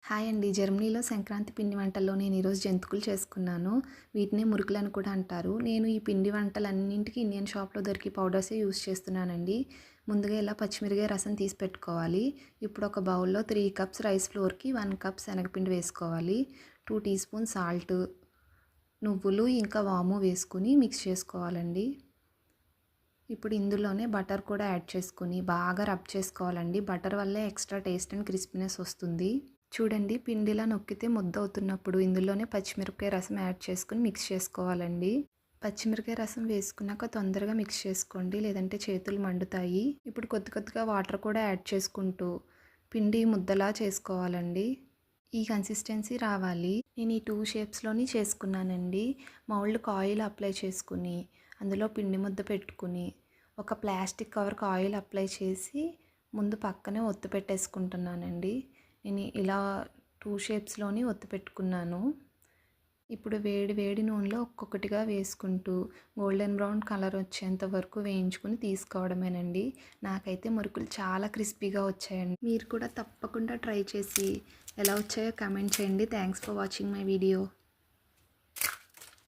Hi అండి. జర్మనీలో సంక్రాంతి పిండి వంటల్లో నేను ఈరోజు జంతికలు చేసుకున్నాను. వీటిని మురుకులని కూడా అంటారు. నేను ఈ పిండి వంటలన్నింటికి ఇండియన్ షాప్‌లో దొరికే పౌడర్సే యూజ్ చేస్తున్నానండి. ముందుగా ఇలా పచ్చిమిరపకాయ రసం తీసి పెట్టుకోవాలి. ఇప్పుడు ఒక బౌల్‌లో 3 కప్స్ రైస్ ఫ్లోర్‌కి 1 కప్ శనగపిండి వేసుకోవాలి. 2 టీ స్పూన్ సాల్ట్, నువ్వులు ఇంకా వాము వేసుకొని మిక్స్ చేసుకోవాలండి. ఇప్పుడు ఇందులోనే బటర్ కూడా యాడ్ చేసుకొని బాగా రబ్ చేసుకోవాలండి. బటర్ వల్లే ఎక్స్ట్రా టేస్ట్ అండ్ క్రిస్పీనెస్ వస్తుంది. చూడండి, పిండిలా నొక్కితే ముద్ద అవుతున్నప్పుడు ఇందులోనే పచ్చిమిరపకాయ రసం యాడ్ చేసుకుని మిక్స్ చేసుకోవాలండి. పచ్చిమిరపకాయ రసం వేసుకున్నాక తొందరగా మిక్స్ చేసుకోండి, లేదంటే చేతులు మండుతాయి. ఇప్పుడు కొద్ది కొద్దిగా వాటర్ కూడా యాడ్ చేసుకుంటూ పిండి ముద్దలా చేసుకోవాలండి. ఈ కన్సిస్టెన్సీ రావాలి. నేను ఈ 2 షేప్స్లోని చేసుకున్నానండి. మౌల్డ్కి ఆయిల్ అప్లై చేసుకుని అందులో పిండి ముద్ద పెట్టుకుని ఒక ప్లాస్టిక్ కవర్కి ఆయిల్ అప్లై చేసి ముందు పక్కనే ఒత్తి పెట్టేసుకుంటున్నానండి. నేను ఇలా 2 షేప్స్లోని ఒత్తి పెట్టుకున్నాను. ఇప్పుడు వేడి వేడి నూనెలో ఒక్కొక్కటిగా వేసుకుంటూ గోల్డెన్ బ్రౌన్ కలర్ వచ్చేంత వరకు వేయించుకుని తీసుకోవడమేనండి. నాకైతే మురుకులు చాలా క్రిస్పీగా వచ్చాయండి. మీరు కూడా తప్పకుండా ట్రై చేసి ఎలా వచ్చాయో కామెంట్ చేయండి. Thanks for watching my video.